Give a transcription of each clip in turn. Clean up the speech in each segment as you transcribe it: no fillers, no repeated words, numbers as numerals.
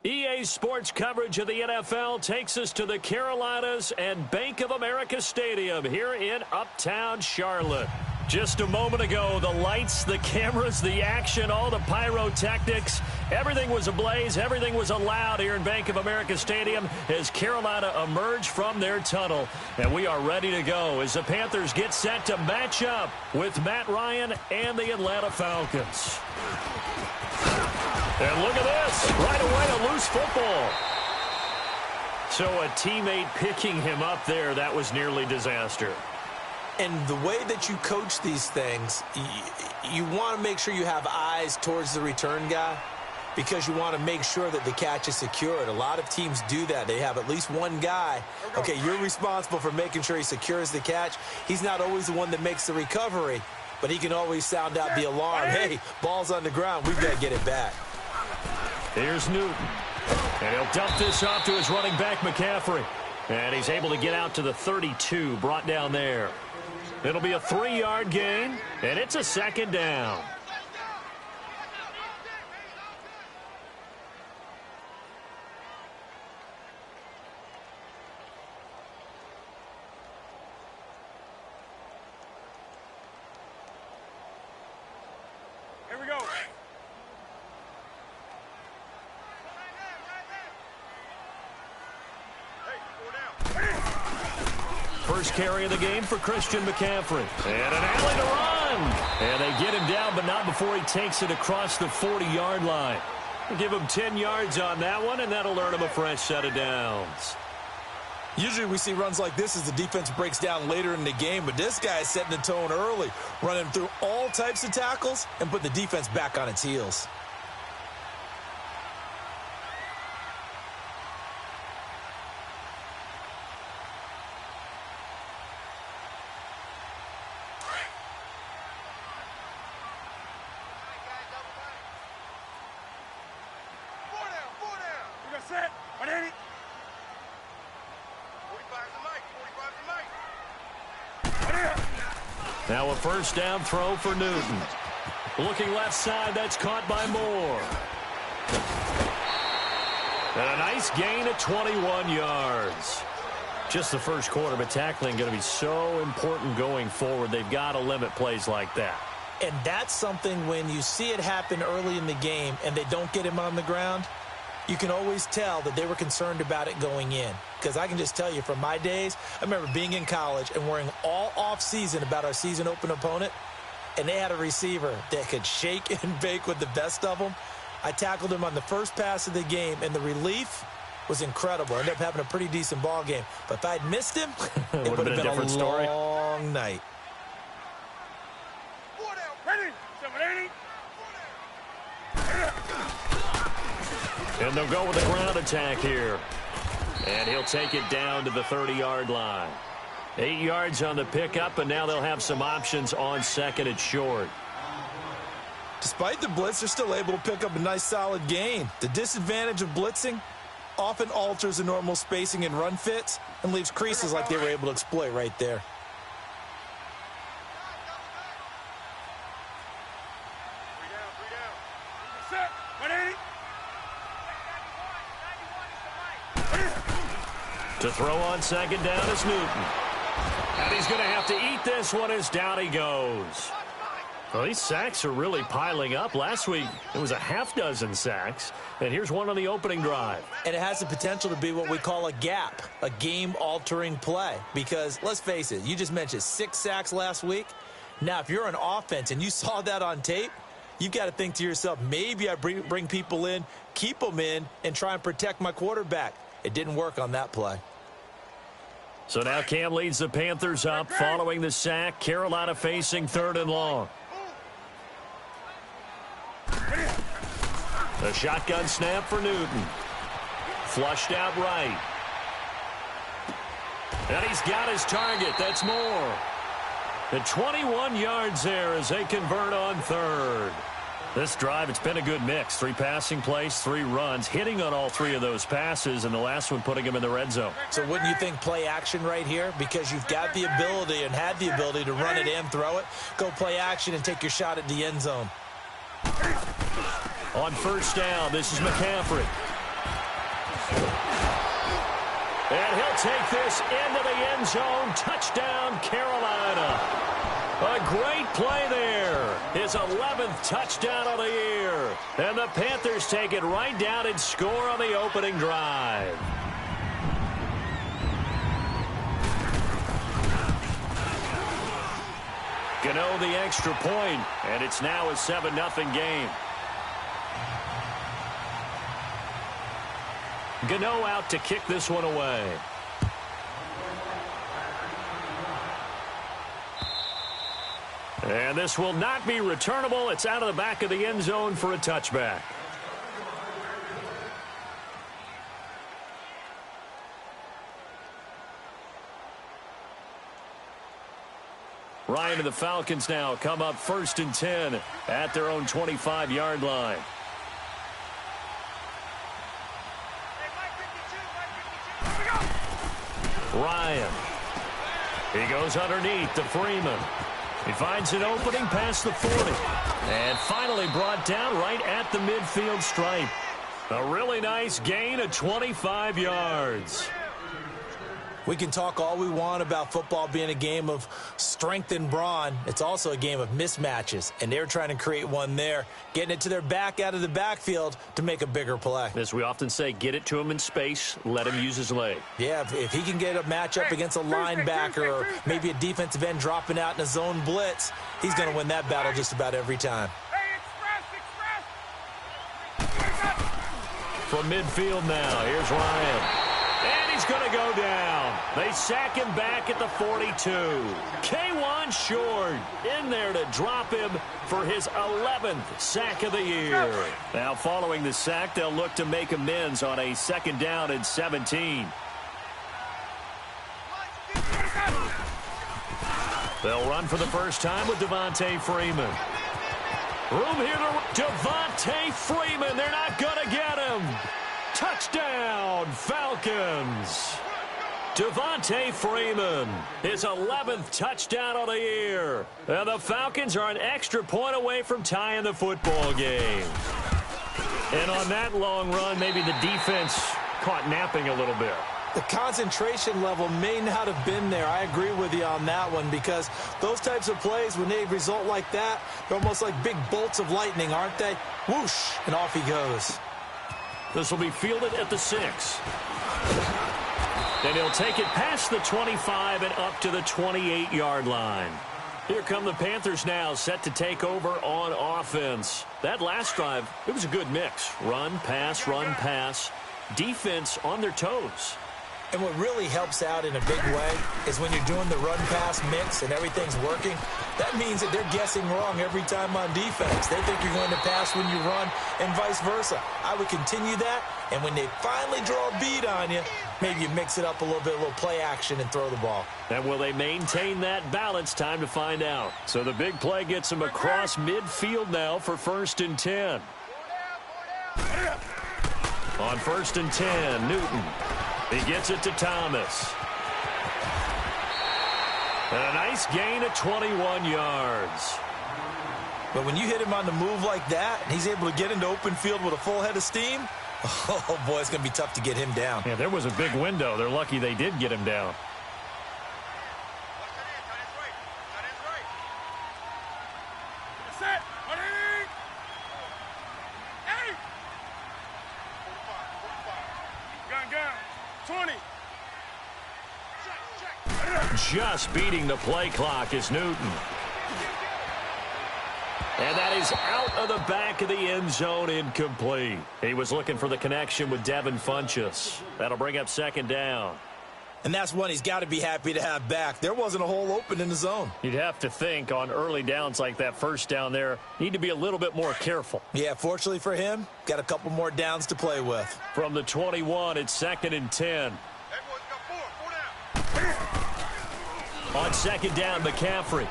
EA Sports coverage of the NFL takes us to the Carolinas and Bank of America Stadium here in Uptown Charlotte. Just a moment ago, the lights, the cameras, the action, all the pyrotechnics, everything was ablaze, everything was allowed here in Bank of America Stadium as Carolina emerged from their tunnel. And we are ready to go as the Panthers get set to match up with Matt Ryan and the Atlanta Falcons. And look at this, right away a loose football. So a teammate picking him up there, that was nearly disaster. And the way that you coach these things, you want to make sure you have eyes towards the return guy because you want to make sure that the catch is secured. A lot of teams do that. They have at least one guy. Okay, you're responsible for making sure he secures the catch. He's not always the one that makes the recovery, but he can always sound out the alarm. Hey, ball's on the ground. We've got to get it back. Here's Newton. And he'll dump this off to his running back, McCaffrey. And he's able to get out to the 32, brought down there. It'll be a 3-yard gain, and it's a second down. Here we go. First carry of the game for Christian McCaffrey. And an alley to run. And they get him down, but not before he takes it across the 40-yard line. We'll give him 10 yards on that one, and that'll earn him a fresh set of downs. Usually we see runs like this as the defense breaks down later in the game, but this guy is setting the tone early, running through all types of tackles and put the defense back on its heels. Set. 180. 45 to Mike. Now a first down throw for Newton. Looking left side, that's caught by Moore. And a nice gain of 21 yards. Just the first quarter, but tackling going to be so important going forward. They've got to limit plays like that. And that's something when you see it happen early in the game and they don't get him on the ground, you can always tell that they were concerned about it going in. Because I can just tell you from my days, I remember being in college and worrying all off-season about our season open opponent, and they had a receiver that could shake and bake with the best of them. I tackled him on the first pass of the game, and the relief was incredible. I ended up having a pretty decent ball game. But if I'd missed him, it would have been a different story. Long night. Ready. 780. And they'll go with a ground attack here. And he'll take it down to the 30-yard line. 8 yards on the pickup, and now they'll have some options on second and short. Despite the blitz, they're still able to pick up a nice solid gain. The disadvantage of blitzing often alters the normal spacing and run fits and leaves creases like they were able to exploit right there. Set. 180. To throw on second down is Newton. And he's going to have to eat this one as down he goes. Well, these sacks are really piling up. Last week, it was a half-dozen sacks. And here's one on the opening drive. And it has the potential to be what we call a gap, a game-altering play. Because, let's face it, you just mentioned 6 sacks last week. Now, if you're an offense and you saw that on tape, you've got to think to yourself, maybe I bring people in, keep them in, and try and protect my quarterback. It didn't work on that play. So now Cam leads the Panthers up following the sack. Carolina facing 3rd and long. A shotgun snap for Newton. Flushed out right. And he's got his target. That's Moore. The 21 yards there as they convert on 3rd. This drive, it's been a good mix. 3 passing plays, 3 runs, hitting on all 3 of those passes, and the last one putting him in the red zone. So wouldn't you think play action right here? Because you've got the ability and had the ability to run it and throw it. Go play action and take your shot at the end zone. On first down, this is McCaffrey. And he'll take this into the end zone. Touchdown, Carolina. A great play there. His 11th touchdown of the year. And the Panthers take it right down and score on the opening drive. Gano the extra point, and it's now a 7-0 game. Gano out to kick this one away. And this will not be returnable. It's out of the back of the end zone for a touchback. Ryan and the Falcons now come up 1st and 10 at their own 25-yard line. Ryan. He goes underneath to Freeman. He finds an opening past the 40. And finally brought down right at the midfield stripe. A really nice gain of 25 yards. We can talk all we want about football being a game of strength and brawn. It's also a game of mismatches, and they're trying to create one there, getting it to their back out of the backfield to make a bigger play. As we often say, get it to him in space, let him use his leg. Yeah, if he can get a matchup against a linebacker or maybe a defensive end dropping out in a zone blitz, he's going to win that battle just about every time. From midfield now, here's Ryan. And he's going to go down. They sack him back at the 42. K1 short in there to drop him for his 11th sack of the year. Now following the sack, they'll look to make amends on a 2nd down and 17. They'll run for the first time with Devontae Freeman. Room here to Devontae Freeman. They're not going to get him. Touchdown, Falcons. Devontae Freeman, his 11th touchdown of the year. And the Falcons are an extra point away from tying the football game. And on that long run, maybe the defense caught napping a little bit. The concentration level may not have been there. I agree with you on that one, because those types of plays, when they result like that, they're almost like big bolts of lightning, aren't they? Whoosh, and off he goes. This will be fielded at the 6. Then he'll take it past the 25 and up to the 28-yard line. Here come the Panthers now, set to take over on offense. That last drive, it was a good mix. Run, pass, defense on their toes. And what really helps out in a big way is when you're doing the run-pass mix and everything's working, that means that they're guessing wrong every time on defense. They think you're going to pass when you run and vice versa. I would continue that, and when they finally draw a bead on you, maybe you mix it up a little bit, a little play action, and throw the ball. And will they maintain that balance? Time to find out. So the big play gets them across midfield now for 1st and 10. On 1st and 10, Newton. He gets it to Thomas. And a nice gain of 21 yards. But when you hit him on the move like that, and he's able to get into open field with a full head of steam, oh, boy, it's going to be tough to get him down. Yeah, there was a big window. They're lucky they did get him down. Just beating the play clock is Newton. And that is out of the back of the end zone, incomplete. He was looking for the connection with Devin Funchess. That'll bring up 2nd down. And that's one he's got to be happy to have back. There wasn't a hole open in the zone. You'd have to think on early downs like that 1st down there, need to be a little bit more careful. Yeah, fortunately for him, got a couple more downs to play with. From the 21, it's 2nd and 10. On 2nd down, McCaffrey.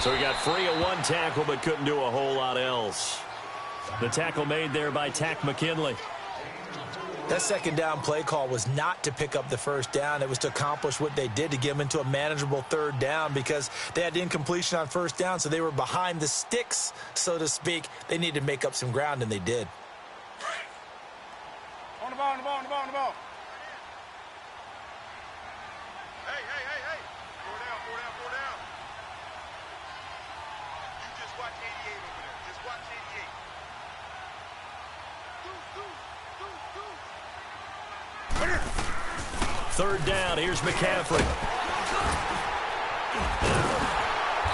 So he got free of one tackle but couldn't do a whole lot else. The tackle made there by Tack McKinley. That 2nd down play call was not to pick up the 1st down. It was to accomplish what they did, to get them into a manageable 3rd down, because they had incompletion on 1st down, so they were behind the sticks, so to speak. They needed to make up some ground, and they did. On the ball Third down, here's McCaffrey.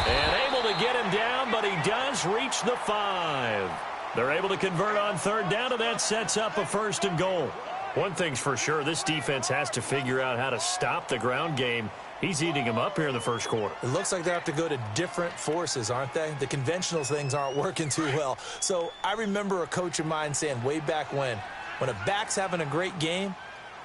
And able to get him down, but he does reach the 5. They're able to convert on third down, and that sets up a 1st and goal. One thing's for sure, this defense has to figure out how to stop the ground game. He's eating him up here in the first quarter. It looks like they have to go to different forces, aren't they? The conventional things aren't working too well. So I remember a coach of mine saying way back when a back's having a great game,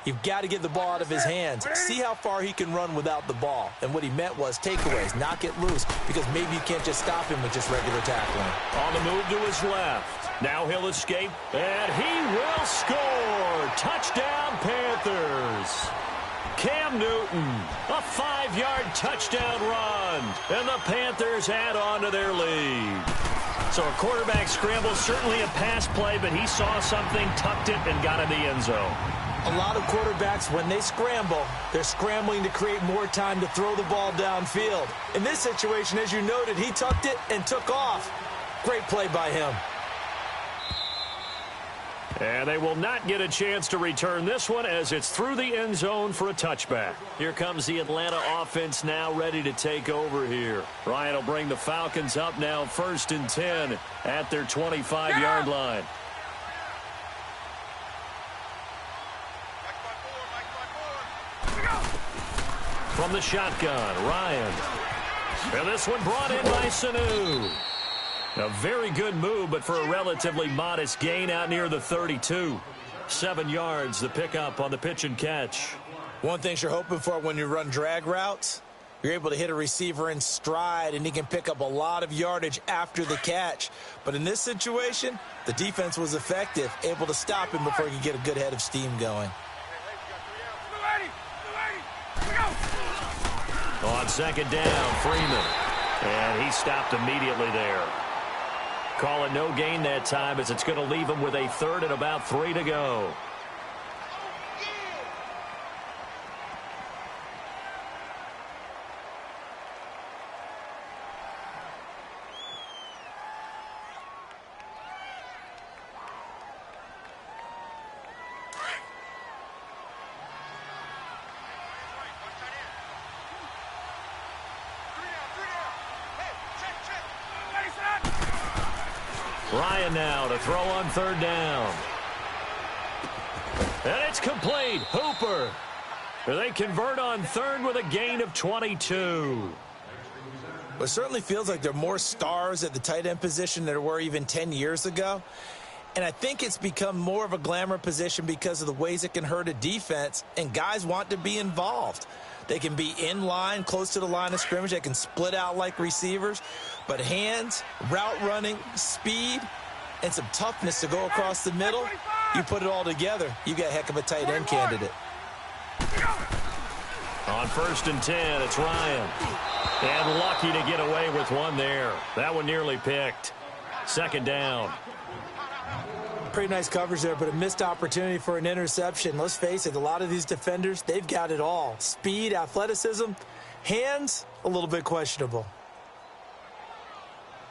you've got to get the ball out of his hands. See how far he can run without the ball. And what he meant was takeaways, knock it loose, because maybe you can't just stop him with just regular tackling. On the move to his left. Now he'll escape, and he will score. Touchdown, Panthers. Cam Newton, a 5-yard touchdown run, and the Panthers add on to their lead. So a quarterback scramble, certainly a pass play, but he saw something, tucked it, and got in the end zone. A lot of quarterbacks, when they scramble, they're scrambling to create more time to throw the ball downfield. In this situation, as you noted, he tucked it and took off. Great play by him. And they will not get a chance to return this one as it's through the end zone for a touchback. Here comes the Atlanta offense now ready to take over here. Ryan will bring the Falcons up now 1st and 10 at their 25-yard line. From the shotgun, Ryan. And this one brought in by Sanu. A very good move, but for a relatively modest gain out near the 32. 7 yards, the pickup on the pitch and catch. One thing you're hoping for when you run drag routes, you're able to hit a receiver in stride, and he can pick up a lot of yardage after the catch. But in this situation, the defense was effective, able to stop him before he could get a good head of steam going. On second down, Freeman. And he stopped immediately there. Call it no gain that time as it's going to leave him with a 3rd and about 3 to go. Ryan now to throw on third down. And it's complete. Hooper. They convert on third with a gain of 22. It certainly feels like there are more stars at the tight end position than there were even 10 years ago. And I think it's become more of a glamour position because of the ways it can hurt a defense, and guys want to be involved. They can be in line, close to the line of scrimmage. They can split out like receivers. But hands, route running, speed, and some toughness to go across the middle, you put it all together, you got a heck of a tight end candidate. On 1st and 10, it's Ryan. And lucky to get away with one there. That one nearly picked. 2nd down. Pretty nice coverage there, but a missed opportunity for an interception. Let's face it, a lot of these defenders, they've got it all. Speed, athleticism, hands, a little bit questionable.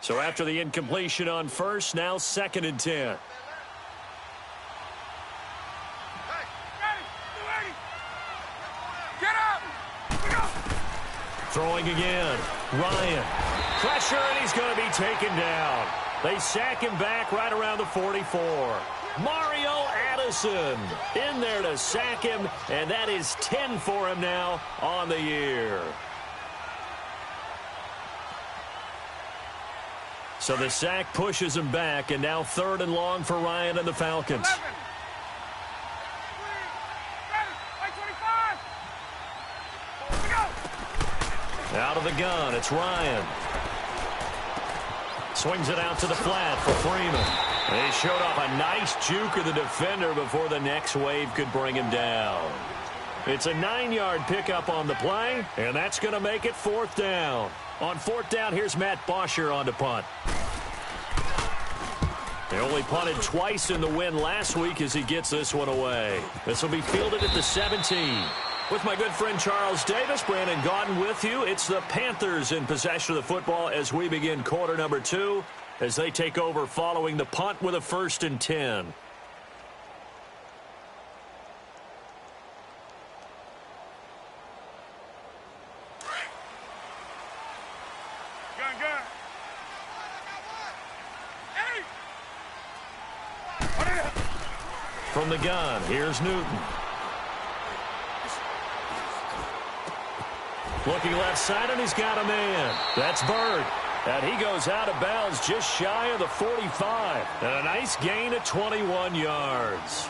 So after the incompletion on 1st, now 2nd and 10. Throwing again. Ryan. Pressure, and he's going to be taken down. They sack him back right around the 44. Mario Addison in there to sack him, and that is 10 for him now on the year. So the sack pushes him back, and now 3rd and long for Ryan and the Falcons. 11. Out of the gun, it's Ryan. Swings it out to the flat for Freeman. They showed off a nice juke of the defender before the next wave could bring him down. It's a 9-yard pickup on the play, and that's going to make it 4th down. On 4th down, here's Matt Bosher on to punt. They only punted twice in the win last week as he gets this one away. This will be fielded at the 17. With my good friend Charles Davis, Brandon Gaudin with you. It's the Panthers in possession of the football as we begin quarter number 2 as they take over following the punt with a 1st and 10. Gun. Hey! From the gun, here's Newton. Looking left side, and he's got a man. That's Bird. And he goes out of bounds just shy of the 45. And a nice gain of 21 yards.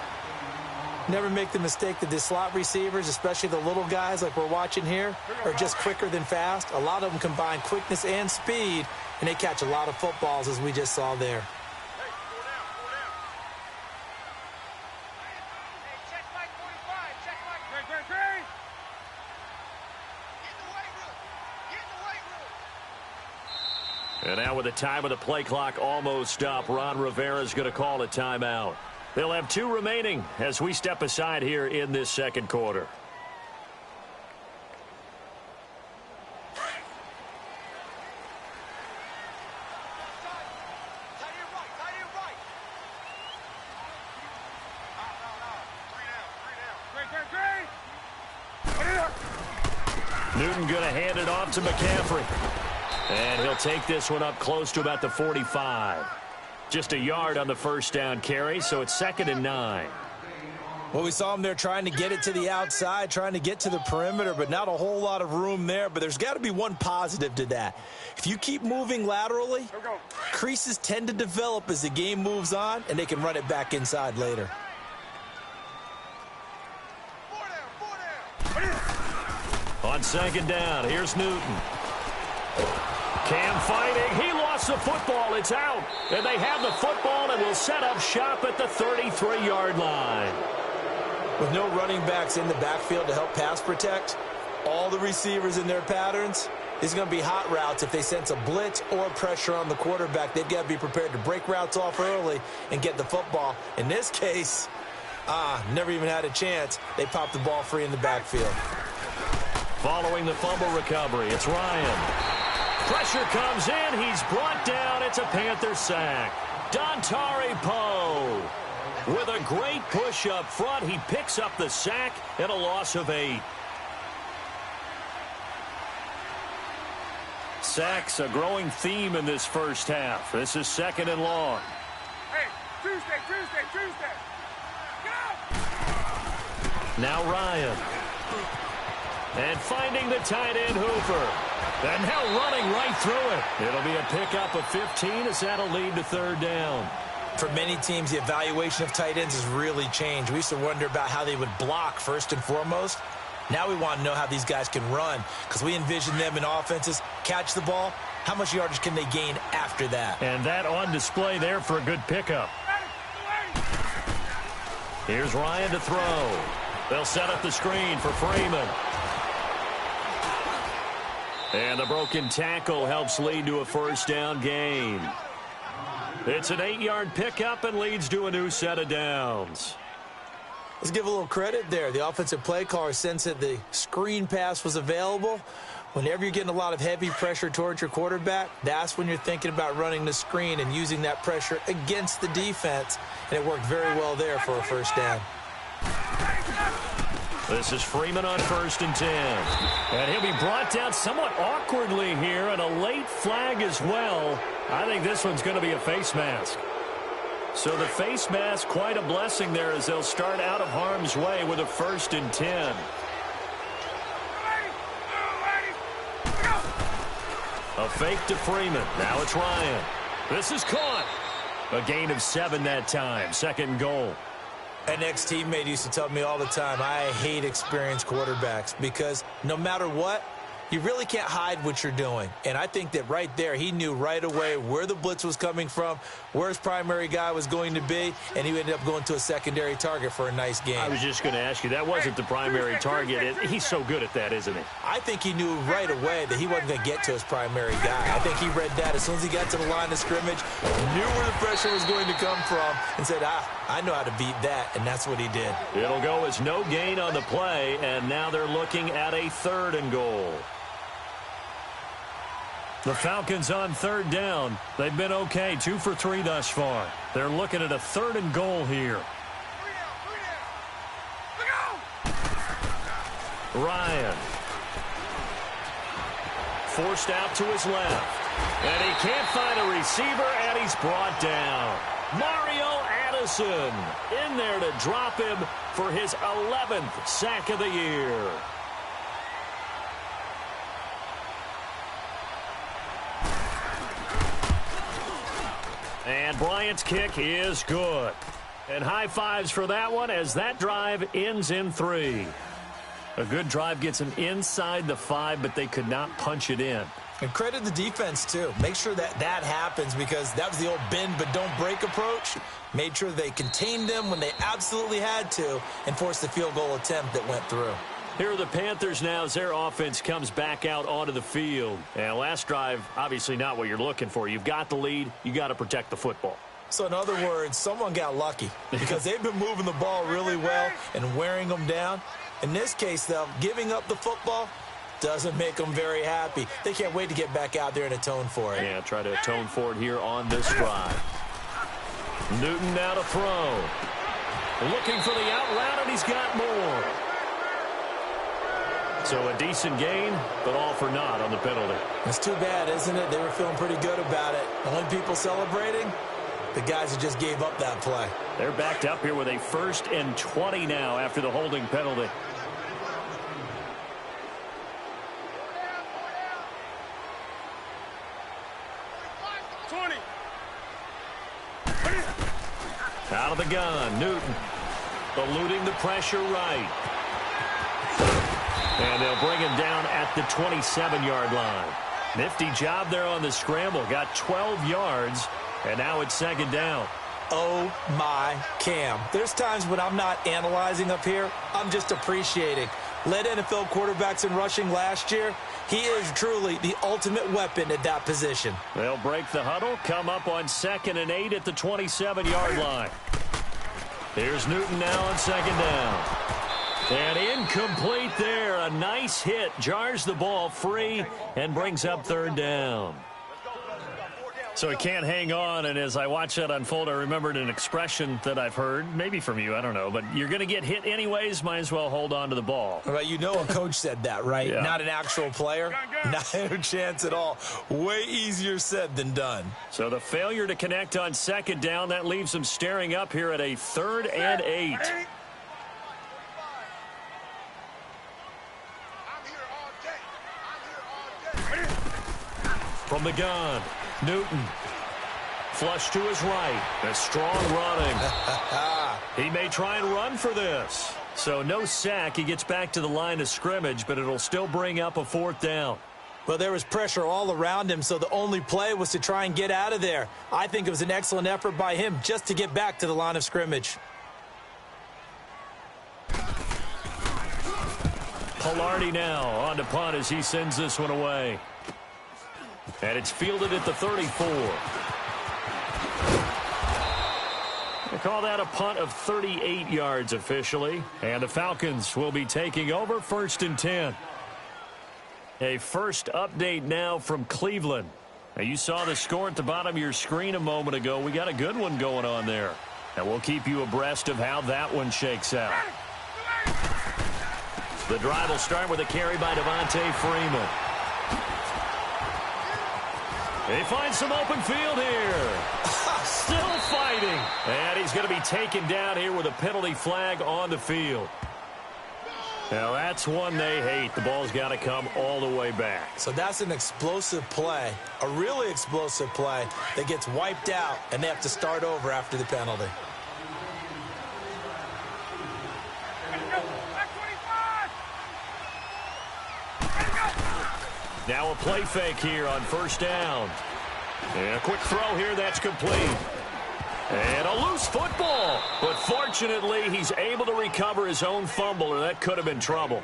Never make the mistake that the slot receivers, especially the little guys like we're watching here, are just quicker than fast. A lot of them combine quickness and speed, and they catch a lot of footballs, as we just saw there. And now with the time of the play clock almost up, Ron Rivera's going to call a timeout. They'll have 2 remaining as we step aside here in this second quarter. Newton going to hand it off to McCaffrey. And he'll take this one up close to about the 45. Just a yard on the first down carry, so it's 2nd and 9. Well, we saw him there trying to get it to the outside, trying to get to the perimeter, but not a whole lot of room there. But there's got to be one positive to that. If you keep moving laterally, creases tend to develop as the game moves on, and they can run it back inside later. On 2nd down, here's Newton. Cam fighting. He lost the football. It's out. And they have the football and will set up shop at the 33-yard line. With no running backs in the backfield to help pass protect, all the receivers in their patterns, it's going to be hot routes. If they sense a blitz or pressure on the quarterback, they've got to be prepared to break routes off early and get the football. In this case, never even had a chance. They popped the ball free in the backfield. Following the fumble recovery, it's Ryan. Pressure comes in. He's brought down. It's a Panther sack. Dontari Poe with a great push up front. He picks up the sack and a loss of 8. Sacks a growing theme in this first half. This is 2nd and long. Hey, Tuesday. Go! Now Ryan. And finding the tight end Hooper. And now running right through it. It'll be a pickup of 15 as that'll lead to 3rd down. For many teams, the evaluation of tight ends has really changed. We used to wonder about how they would block first and foremost. Now we want to know how these guys can run, because we envision them in offenses catch the ball. How much yardage can they gain after that? And that on display there for a good pickup. Here's Ryan to throw. They'll set up the screen for Freeman. And the broken tackle helps lead to a 1st down gain. It's an 8-yard pickup and leads to a new set of downs. Let's give a little credit there. The offensive play caller sensed that the screen pass was available. Whenever you're getting a lot of heavy pressure towards your quarterback, that's when you're thinking about running the screen and using that pressure against the defense. And it worked very well there for a 1st down. This is Freeman on 1st and 10. And he'll be brought down somewhat awkwardly here, and a late flag as well. I think this one's going to be a face mask. So the face mask, quite a blessing there as they'll start out of harm's way with a 1st and 10. A fake to Freeman. Now it's Ryan. This is caught. A gain of 7 that time. 2nd and goal. An ex-teammate used to tell me all the time, I hate experienced quarterbacks because no matter what, you really can't hide what you're doing. And I think that right there, he knew right away where the blitz was coming from, where his primary guy was going to be, and he ended up going to a secondary target for a nice game. I was just going to ask you, that wasn't the primary target. He's so good at that, isn't he? I think he knew right away that he wasn't going to get to his primary guy. I think he read that as soon as he got to the line of scrimmage, knew where the pressure was going to come from, and said, I know how to beat that, and that's what he did. It'll go as no gain on the play, and now they're looking at a 3rd and goal. The Falcons on 3rd down. They've been okay, 2 for 3 thus far. They're looking at a 3rd and goal here. Ryan. forced out to his left. And he can't find a receiver, and he's brought down. Mario Addison in there to drop him for his 11th sack of the year. And Bryant's kick is good. And high fives for that one as that drive ends in 3. A good drive gets them inside the 5, but they could not punch it in. And credit the defense, too. Make sure that happens because that was the old bend but don't break approach. Made sure they contained them when they absolutely had to and forced the field goal attempt that went through. Here are the Panthers now as their offense comes back out onto the field. And last drive, obviously not what you're looking for. You've got the lead. You got to protect the football. So in other words, someone got lucky because they've been moving the ball really well and wearing them down. In this case, though, giving up the football doesn't make them very happy. They can't wait to get back out there and atone for it. Yeah, try to atone for it here on this drive. Newton now to throw. Looking for the out route, and he's got more. So a decent gain, but all for naught on the penalty. It's too bad, isn't it? They were feeling pretty good about it. The only people celebrating, the guys who just gave up that play. They're backed up here with a 1st and 20 now after the holding penalty. Out of the gun, Newton eluding the pressure right. And they'll bring him down at the 27-yard line. Nifty job there on the scramble. Got 12 yards, and now it's 2nd down. Oh, my Cam. There's times when I'm not analyzing up here. I'm just appreciating. Led NFL quarterbacks in rushing last year. He is truly the ultimate weapon at that position. They'll break the huddle, come up on 2nd and 8 at the 27-yard line. Here's Newton now on 2nd down. And incomplete there. A nice hit. Jars the ball free and brings up 3rd down. So he can't hang on, and as I watch that unfold, I remembered an expression that I've heard, maybe from you, I don't know, but you're going to get hit anyways, might as well hold on to the ball. Well, you know a coach said that, right? Yeah. Not an actual player. Not a chance at all. Way easier said than done. So the failure to connect on 2nd down, that leaves them staring up here at a 3rd and 8. From the gun, Newton. Flush to his right. A strong running. He may try and run for this. So no sack. He gets back to the line of scrimmage, but it'll still bring up a 4th down. Well, there was pressure all around him, so the only play was to try and get out of there. I think it was an excellent effort by him just to get back to the line of scrimmage. Pilardi now on to punt as he sends this one away. And it's fielded at the 34. They call that a punt of 38 yards officially. And the Falcons will be taking over 1st and 10. A first update now from Cleveland. Now you saw the score at the bottom of your screen a moment ago. We got a good one going on there. And we'll keep you abreast of how that one shakes out. The drive will start with a carry by Devontae Freeman. He finds some open field here. Still fighting. And he's going to be taken down here with a penalty flag on the field. Now that's one they hate. The ball's got to come all the way back. So that's an explosive play, a really explosive play that gets wiped out, and they have to start over after the penalty. Now a play fake here on 1st down. And a quick throw here that's complete. And a loose football. But fortunately, he's able to recover his own fumble, or that could have been trouble.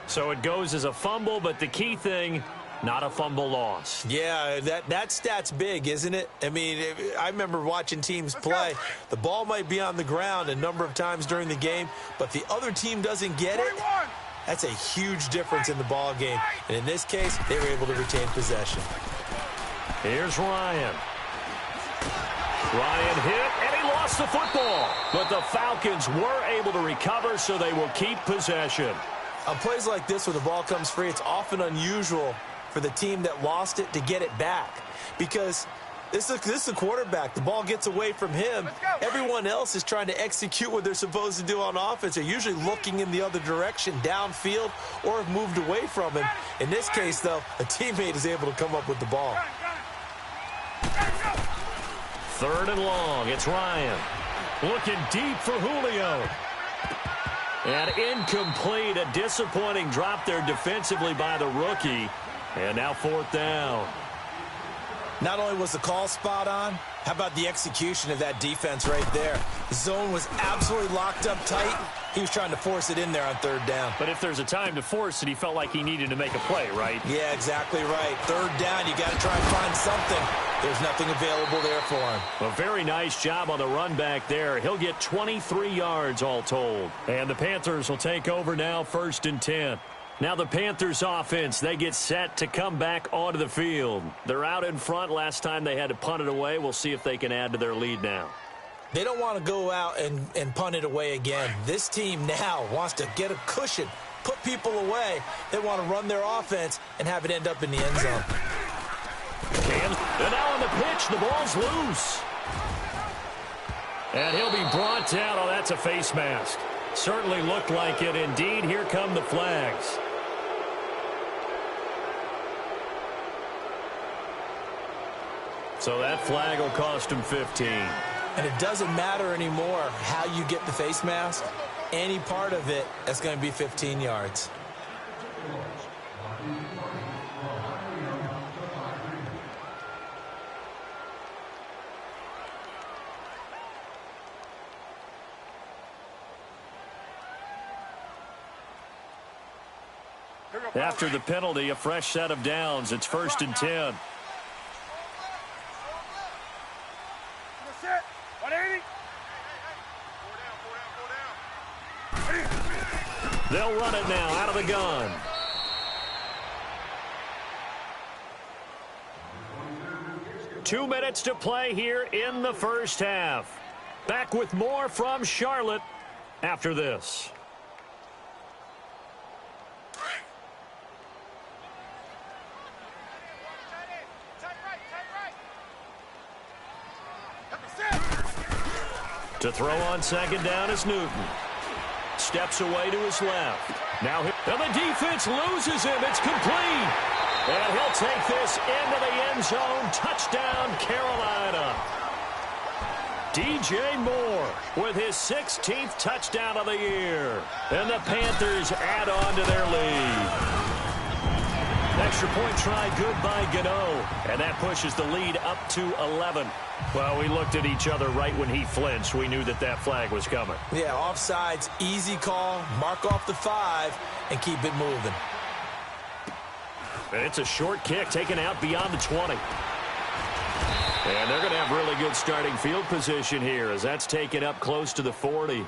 So it goes as a fumble, but the key thing, not a fumble loss. Yeah, that stat's big, isn't it? I mean, I remember watching teams play. The ball might be on the ground a number of times during the game, but if the other team doesn't get it, that's a huge difference in the ball game. And in this case, they were able to retain possession. Here's Ryan. Ryan hit, and he lost the football. But the Falcons were able to recover, so they will keep possession. On plays like this where the ball comes free, it's often unusual for the team that lost it to get it back. Because this is a quarterback. The ball gets away from him. Everyone else is trying to execute what they're supposed to do on offense. They're usually looking in the other direction, downfield, or have moved away from him. In this case, though, a teammate is able to come up with the ball. 3rd and long. It's Ryan. Looking deep for Julio. And incomplete. A disappointing drop there defensively by the rookie. And now 4th down. Not only was the call spot on, how about the execution of that defense right there? The zone was absolutely locked up tight. He was trying to force it in there on 3rd down. But if there's a time to force it, he felt like he needed to make a play, right? Yeah, exactly right. 3rd down, you got to try and find something. There's nothing available there for him. A very nice job on the run back there. He'll get 23 yards all told. And the Panthers will take over now, 1st and 10. Now the Panthers offense, they get set to come back onto the field. They're out in front. Last time they had to punt it away. We'll see if they can add to their lead now. They don't want to go out and punt it away again. This team now wants to get a cushion, put people away. They want to run their offense and have it end up in the end zone. And now on the pitch, the ball's loose. And he'll be brought down. Oh, that's a face mask. Certainly looked like it. Indeed, here come the flags. So that flag will cost him 15. And it doesn't matter anymore how you get the face mask. Any part of it, that's going to be 15 yards. After the penalty, a fresh set of downs. It's 1st and 10. Set. 180. They'll run it now out of the gun. Two minutes to play here in the first half. Back with more from Charlotte after this. To throw on 2nd down is Newton. Steps away to his left. Now, and the defense loses him. It's complete. And he'll take this into the end zone. Touchdown, Carolina. DJ Moore with his 16th touchdown of the year. And the Panthers add on to their lead. Extra point try good by Gano. And that pushes the lead up to 11. Well, we looked at each other right when he flinched. We knew that that flag was coming. Yeah, offsides, easy call, mark off the 5, and keep it moving. And it's a short kick taken out beyond the 20. And they're going to have really good starting field position here as that's taken up close to the 40.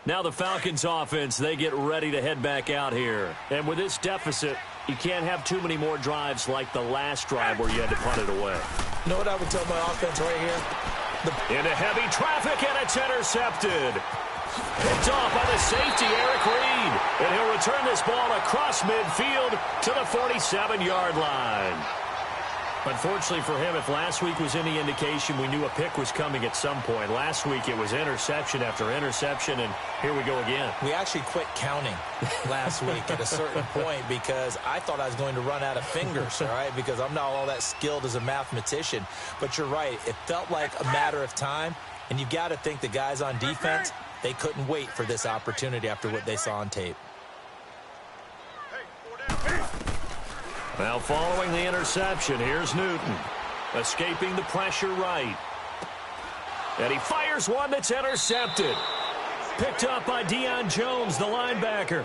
Now the Falcons offense, they get ready to head back out here. And with this deficit, you can't have too many more drives like the last drive where you had to punt it away. You know what I would tell my offense right here? Into heavy traffic, and it's intercepted. Picked off by the safety, Eric Reed. And he'll return this ball across midfield to the 47-yard line. Unfortunately for him, if last week was any indication, we knew a pick was coming at some point. Last week it was interception after interception, and here we go again. We actually quit counting last week at a certain point because I thought I was going to run out of fingers, all right, because I'm not all that skilled as a mathematician. But you're right. It felt like a matter of time, and you got to think the guys on defense, they couldn't wait for this opportunity after what they saw on tape. Now following the interception, here's Newton. Escaping the pressure right. And he fires one that's intercepted. Picked up by Deion Jones, the linebacker.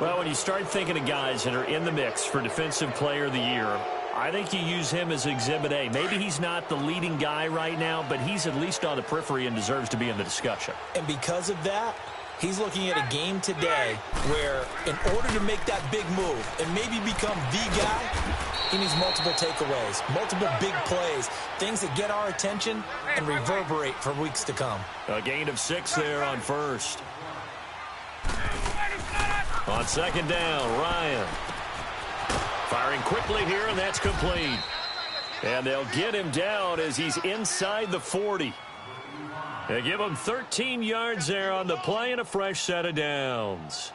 Well, when you start thinking of guys that are in the mix for Defensive Player of the Year, I think you use him as Exhibit A. Maybe he's not the leading guy right now, but he's at least on the periphery and deserves to be in the discussion. And because of that, He's looking at a game today where in order to make that big move and maybe become the guy, he needs multiple takeaways, multiple big plays, things that get our attention and reverberate for weeks to come. A gain of 6 there on first. On second down, Ryan. Firing quickly here, and that's complete. And they'll get him down as he's inside the 40. They give him 13 yards there on the play and a fresh set of downs.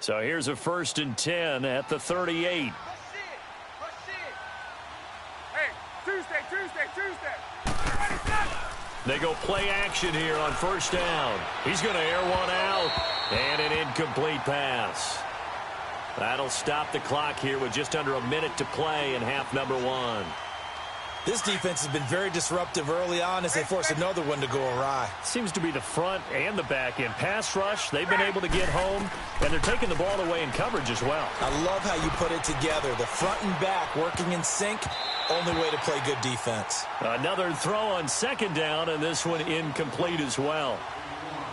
So here's a 1st and 10 at the 38. Hey, Tuesday. They go play action here on 1st down. He's going to air one out. And an incomplete pass. That'll stop the clock here with just under a minute to play in half number 1. This defense has been very disruptive early on as they force another one to go awry. Seems to be the front and the back end. Pass rush, they've been able to get home, and they're taking the ball away in coverage as well. I love how you put it together. The front and back working in sync, only way to play good defense. Another throw on 2nd down, and this one incomplete as well.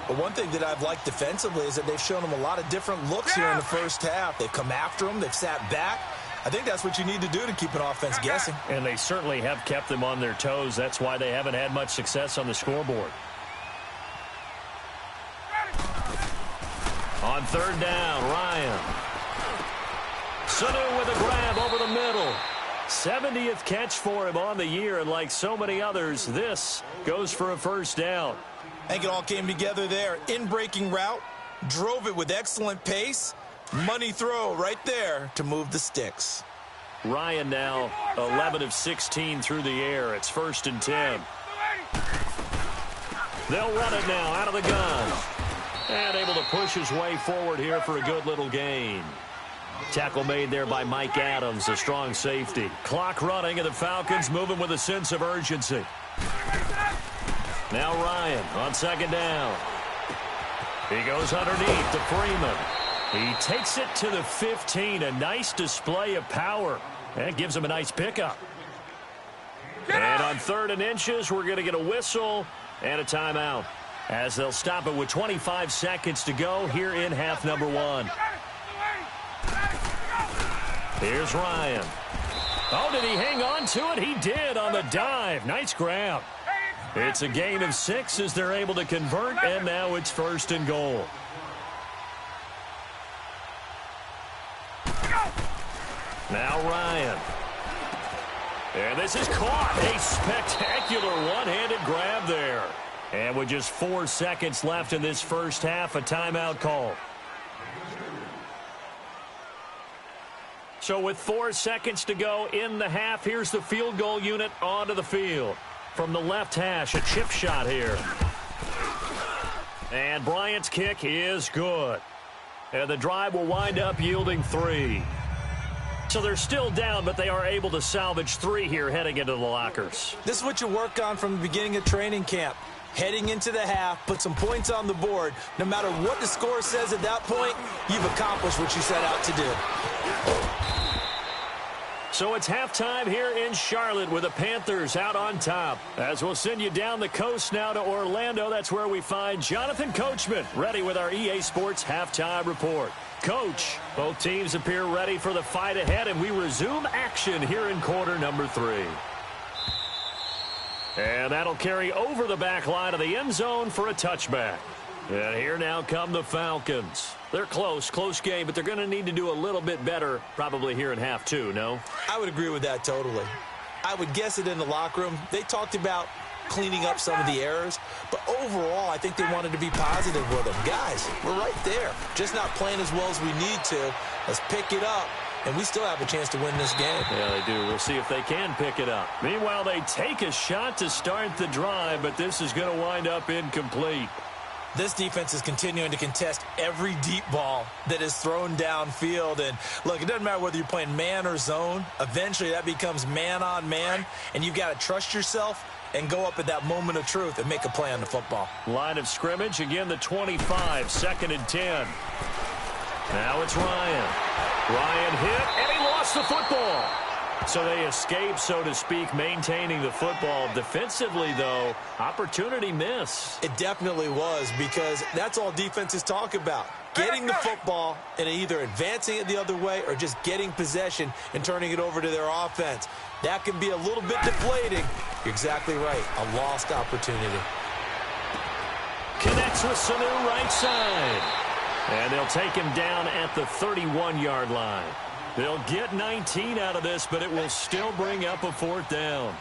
But one thing that I've liked defensively is that they've shown them a lot of different looks here in the first half. They've come after them. They've sat back. I think that's what you need to do to keep an offense guessing. And they certainly have kept them on their toes. That's why they haven't had much success on the scoreboard. On 3rd down, Ryan. Sanu with a grab over the middle. 70th catch for him on the year, and like so many others, this goes for a 1st down. I think it all came together there. In-breaking route, drove it with excellent pace. Money throw right there to move the sticks. Ryan now 11 of 16 through the air. It's 1st and 10. They'll run it now out of the gun. And able to push his way forward here for a good little gain. Tackle made there by Mike Adams, a strong safety. Clock running, and the Falcons moving with a sense of urgency. Now Ryan on 2nd down. He goes underneath to Freeman. He takes it to the 15. A nice display of power. That gives him a nice pickup. And on 3rd and inches, we're going to get a whistle and a timeout, as they'll stop it with 25 seconds to go here in half number 1. Here's Ryan. Oh, did he hang on to it? He did on the dive. Nice grab. It's a gain of 6 as they're able to convert, and now it's 1st and goal. Now Ryan. And this is caught. A spectacular one-handed grab there. And with just 4 seconds left in this first half, a timeout call. So with 4 seconds to go in the half, here's the field goal unit onto the field. From the left hash, a chip shot here. And Bryant's kick is good. And the drive will wind up yielding 3. So they're still down, but they are able to salvage 3 here heading into the lockers. This is what you work on from the beginning of training camp. Heading into the half, put some points on the board. No matter what the score says at that point, you've accomplished what you set out to do. So it's halftime here in Charlotte with the Panthers out on top. As we'll send you down the coast now to Orlando, that's where we find Jonathan Coachman ready with our EA Sports Halftime Report. Coach, both teams appear ready for the fight ahead, and we resume action here in quarter number 3. And that'll carry over the back line of the end zone for a touchback. And here now come the Falcons. They're close game, but they're going to need to do a little bit better probably here in half 2, no? I would agree with that totally. I would guess it in the locker room. They talked about cleaning up some of the errors, but overall I think they wanted to be positive with them. Guys, we're right there. Just not playing as well as we need to. Let's pick it up, and we still have a chance to win this game. Yeah, they do. We'll see if they can pick it up. Meanwhile, they take a shot to start the drive, but this is going to wind up incomplete. This defense is continuing to contest every deep ball that is thrown downfield. And, look, it doesn't matter whether you're playing man or zone. Eventually that becomes man on man, and you've got to trust yourself and go up at that moment of truth and make a play on the football. Line of scrimmage, again the 25, 2nd and 10. Now it's Ryan. Ryan hit, and he lost gets the football. So they escape, so to speak, maintaining the football. Defensively, though, opportunity miss. It definitely was, because that's all defenses talk about. Getting the football and either advancing it the other way or just getting possession and turning it over to their offense. That can be a little bit deflating. You're exactly right. A lost opportunity. Connects with Sanu right side. And they'll take him down at the 31-yard line. They'll get 19 out of this, but it will still bring up a 4th down.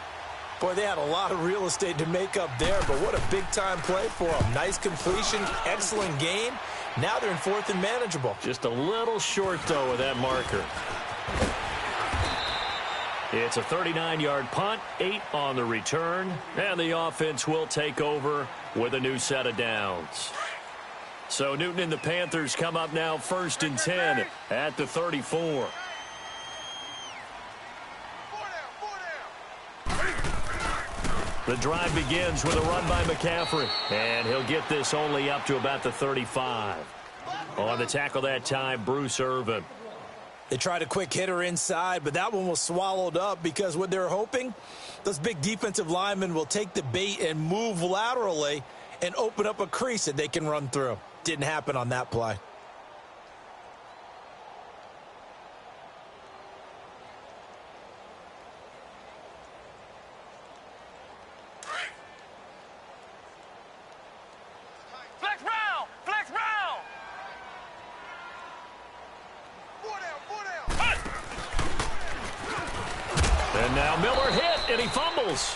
Boy, they had a lot of real estate to make up there, but what a big-time play for them. Nice completion, excellent game. Now they're in 4th and manageable. Just a little short, though, with that marker. It's a 39-yard punt, 8 on the return, and the offense will take over with a new set of downs. So Newton and the Panthers come up now 1st and 10 at the 34. The drive begins with a run by McCaffrey, and he'll get this only up to about the 35. On the tackle that time, Bruce Irvin. They tried a quick hitter inside, but that one was swallowed up because what they're hoping, those big defensive linemen will take the bait and move laterally and open up a crease that they can run through. Didn't happen on that play. Flex round! Flex round! 4 down! And now Miller hit, and he fumbles.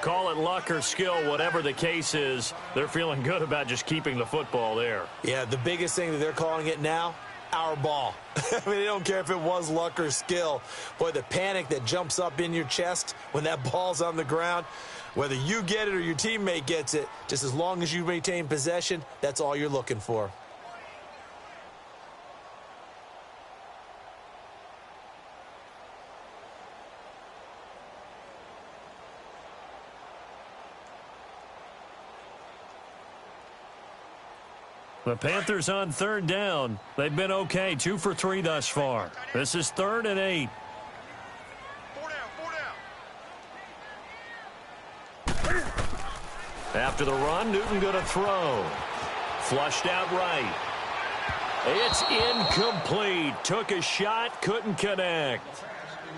Call it luck or skill, whatever the case is, they're feeling good about just keeping the football there. Yeah, the biggest thing that they're calling it now, our ball. I mean, they don't care if it was luck or skill. Boy, the panic that jumps up in your chest when that ball's on the ground, whether you get it or your teammate gets it, just as long as you maintain possession, that's all you're looking for. The Panthers on 3rd down. They've been okay, 2 for 3 thus far. This is 3rd and 8. 4 down! After the run, Newton going to throw. Flushed out right. It's incomplete. Took a shot, couldn't connect.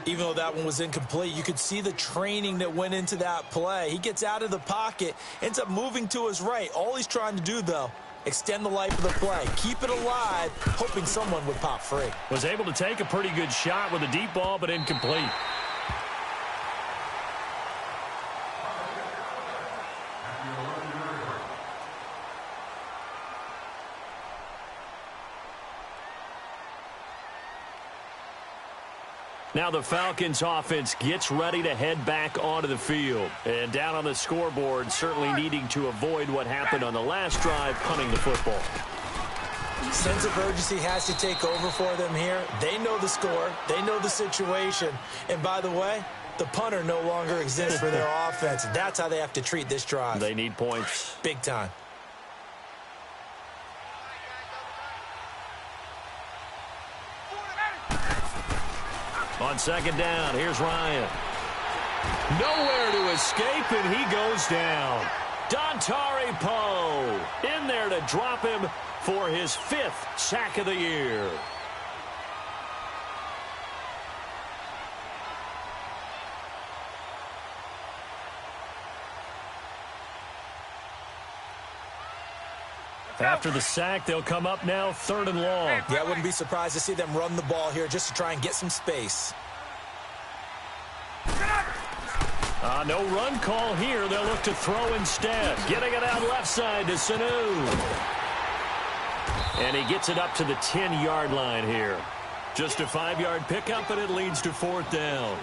Even though that one was incomplete, you could see the training that went into that play. He gets out of the pocket, ends up moving to his right. All he's trying to do, though, extend the life of the play. Keep it alive, hoping someone would pop free. Was able to take a pretty good shot with a deep ball, but incomplete. Now the Falcons offense gets ready to head back onto the field. And down on the scoreboard, certainly needing to avoid what happened on the last drive, punting the football. Sense of urgency has to take over for them here. They know the score. They know the situation. And by the way, the punter no longer exists for their offense. That's how they have to treat this drive. They need points. Big time. On 2nd down, here's Ryan. Nowhere to escape, and he goes down. Dontari Poe in there to drop him for his 5th sack of the year. After the sack, they'll come up now 3rd and long. Yeah, I wouldn't be surprised to see them run the ball here just to try and get some space. No run call here. They'll look to throw instead. Getting it out left side to Sanu. And he gets it up to the 10-yard line here. Just a 5-yard pickup, and it leads to 4th down.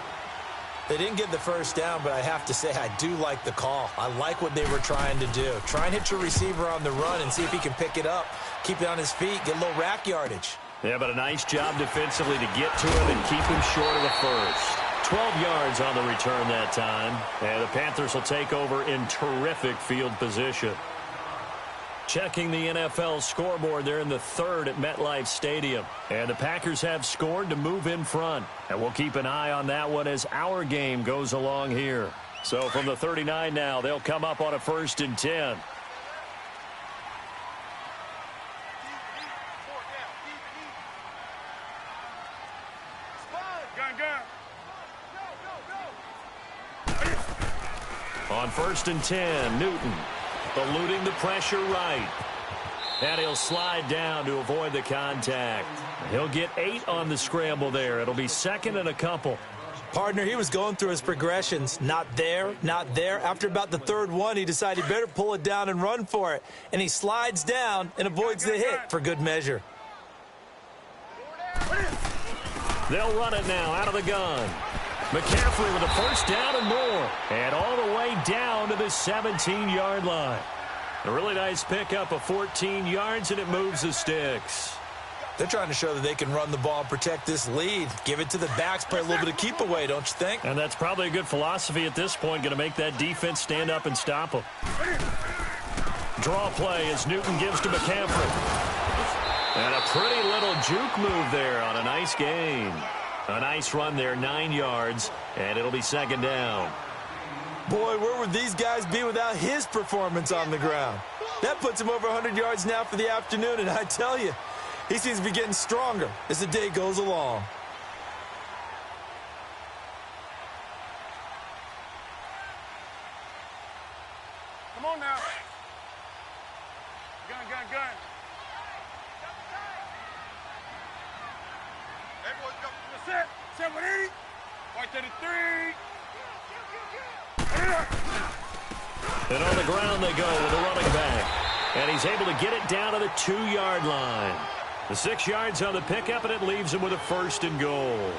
They didn't get the first down, but I have to say I do like the call. I like what they were trying to do. Try and hit your receiver on the run and see if he can pick it up, keep it on his feet, get a little rack yardage. Yeah, but a nice job defensively to get to him and keep him short of the first. 12 yards on the return that time. And the Panthers will take over in terrific field position. Checking the NFL scoreboard, they're in the third at MetLife Stadium. And the Packers have scored to move in front. And we'll keep an eye on that one as our game goes along here. So from the 39 now, they'll come up on a 1st and 10. On 1st and 10, Newton eluding the pressure right. And he'll slide down to avoid the contact. He'll get 8 on the scramble there. It'll be 2nd and a couple. Partner, he was going through his progressions. Not there, not there. After about the 3rd one, he decided he better pull it down and run for it. And he slides down and avoids the hit for good measure. They'll run it now out of the gun. McCaffrey with a 1st down and more. And all the way down to the 17-yard line. A really nice pickup of 14 yards, and it moves the sticks. They're trying to show that they can run the ball and protect this lead. Give it to the backs, play a little bit of keep away, don't you think? And that's probably a good philosophy at this point, going to make that defense stand up and stop them. Draw play as Newton gives to McCaffrey. And a pretty little juke move there on a nice gain. A nice run there, 9 yards, and it'll be 2nd down. Boy, where would these guys be without his performance on the ground? That puts him over 100 yards now for the afternoon, and I tell you, he seems to be getting stronger as the day goes along. Come on now. Gun, gun, gun. Everyone's got set. 780. White 33. And on the ground they go with the running back. And he's able to get it down to the 2-yard line. The 6 yards on the pickup, and it leaves him with a 1st and goal.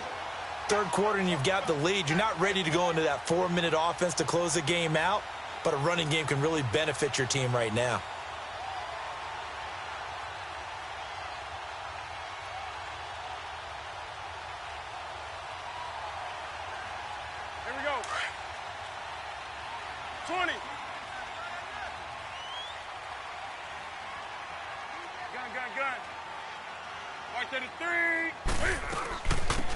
3rd quarter, and you've got the lead. You're not ready to go into that 4-minute offense to close the game out, but a running game can really benefit your team right now. Here we go. 20. Gun, gun, gun. White 33.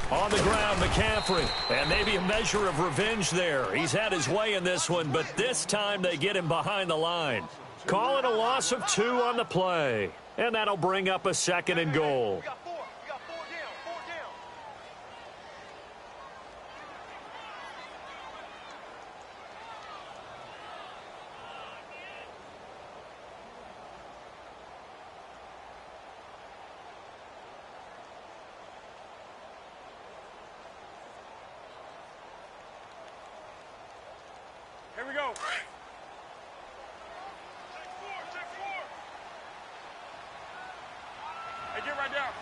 On the ground, McCaffrey. And maybe a measure of revenge there. He's had his way in this one, but this time they get him behind the line. Call it a loss of 2 on the play. And that'll bring up a 2nd and goal. We got 4. We got 4 down. 4 down. Here we go. Check 4. Hey, get right down.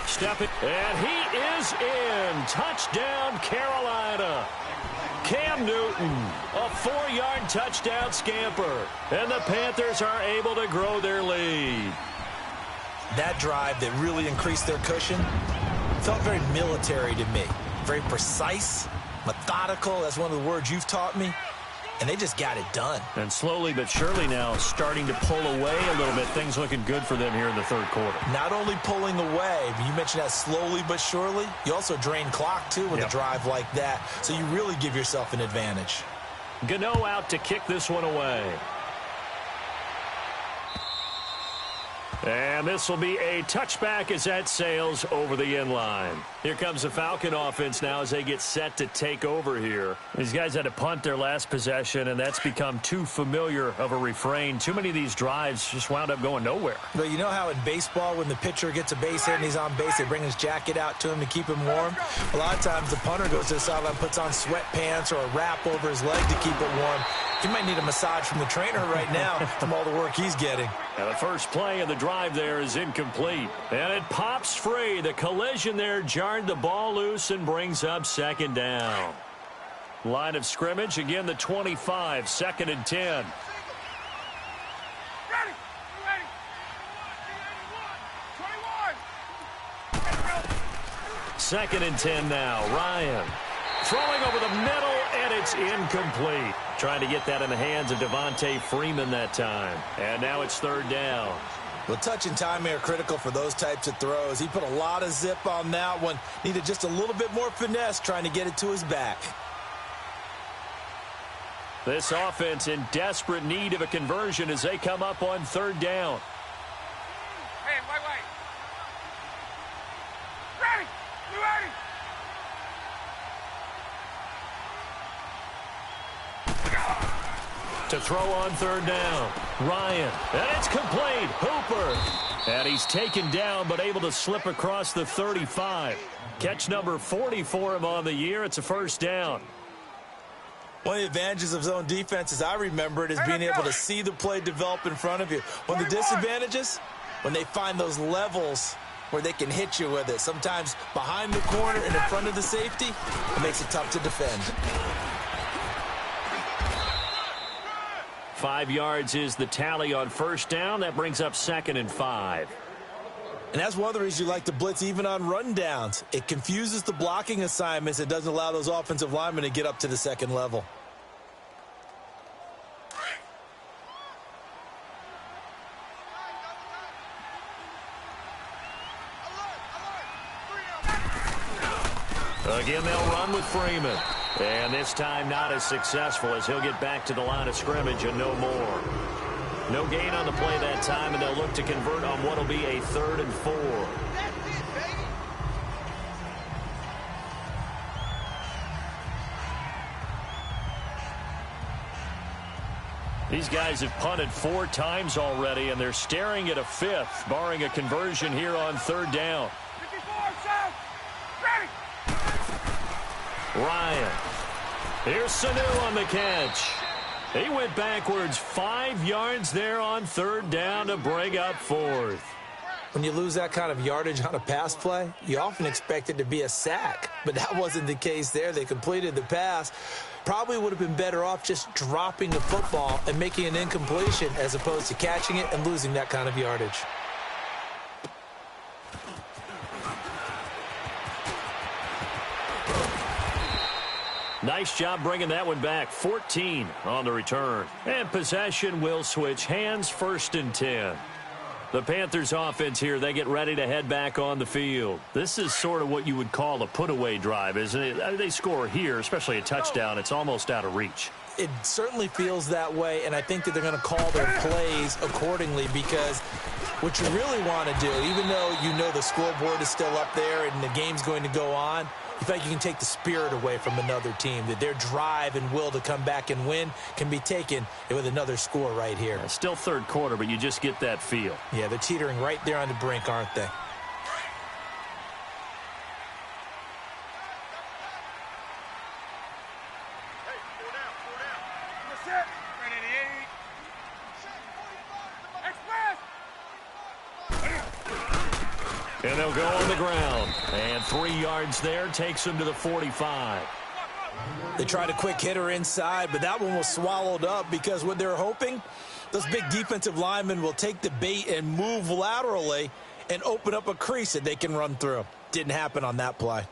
Step it. And he is in. Touchdown, Carolina. Cam Newton, a 4-yard touchdown scamper. And the Panthers are able to grow their lead. That drive that really increased their cushion felt very military to me. Very precise, methodical. That's one of the words you've taught me. And they just got it done. And slowly but surely now starting to pull away a little bit. Things looking good for them here in the 3rd quarter. Not only pulling away, but you mentioned that slowly but surely. You also drain clock, too, with a drive like that. So you really give yourself an advantage. Gano out to kick this one away. And this will be a touchback as that sails over the end line. Here comes the Falcon offense now as they get set to take over here. These guys had to punt their last possession, and that's become too familiar of a refrain. Too many of these drives just wound up going nowhere. But you know how in baseball, when the pitcher gets a base hit and he's on base, they bring his jacket out to him to keep him warm? A lot of times the punter goes to the sideline, puts on sweatpants or a wrap over his leg to keep it warm. He might need a massage from the trainer right now from all the work he's getting. And the first play of the drive there is incomplete. And it pops free. The collision there jarred the ball loose and brings up 2nd down. Line of scrimmage, again the 25, 2nd and 10. Ready. Ready. 21. 2nd and 10 now. Ryan throwing over the middle, and it's incomplete. Trying to get that in the hands of Devontae Freeman that time. And now it's third down. Well, touch and timing are critical for those types of throws. He put a lot of zip on that one. Needed just a little bit more finesse trying to get it to his back. This offense in desperate need of a conversion as they come up on third down. Hey, wait. Ready! You ready? To throw on third down, Ryan, and it's complete. Hooper, and he's taken down but able to slip across the 35. Catch number 40 for him on the year. It's a first down. One of the advantages of zone defense, as I remember it, is being able to see the play develop in front of you. One of the disadvantages, when they find those levels where they can hit you with it. Sometimes behind the corner and in front of the safety, it makes it tough to defend. 5 yards is the tally on first down. That brings up 2nd and 5. And that's one of the reasons you like to blitz even on rundowns. It confuses the blocking assignments. It doesn't allow those offensive linemen to get up to the second level. Again, they'll run with Freeman. And this time not as successful as he'll get back to the line of scrimmage and no more. No gain on the play that time, and they'll look to convert on what will be a 3rd and 4. That's it, baby! These guys have punted 4 times already, and they're staring at a 5th, barring a conversion here on third down. 54, south! Ready! Ryan. Here's Sanu on the catch. He went backwards 5 yards there on third down to bring up 4th. When you lose that kind of yardage on a pass play, you often expect it to be a sack. But that wasn't the case there. They completed the pass. Probably would have been better off just dropping the football and making an incompletion as opposed to catching it and losing that kind of yardage. Nice job bringing that one back. 14 on the return. And possession will switch hands, 1st and 10. The Panthers offense here, they get ready to head back on the field. This is sort of what you would call a put-away drive, isn't it? They score here, especially a touchdown. It's almost out of reach. It certainly feels that way, and I think that they're going to call their plays accordingly because what you really want to do, even though you know the scoreboard is still up there and the game's going to go on, you feel like you can take the spirit away from another team, that their drive and will to come back and win can be taken with another score right here. Still third quarter, but you just get that feel. Yeah, they're teetering right there on the brink, aren't they? And they'll go on the ground. And 3 yards there takes them to the 45. They tried a quick hitter inside, but that one was swallowed up because what they're hoping, those big defensive linemen will take the bait and move laterally and open up a crease that they can run through. Didn't happen on that play.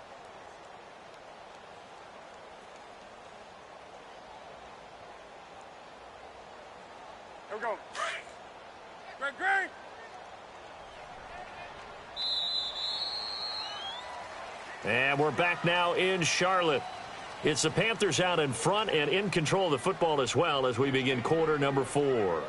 Here we go. Greg! And we're back now in Charlotte. It's the Panthers out in front and in control of the football as well as we begin quarter number 4.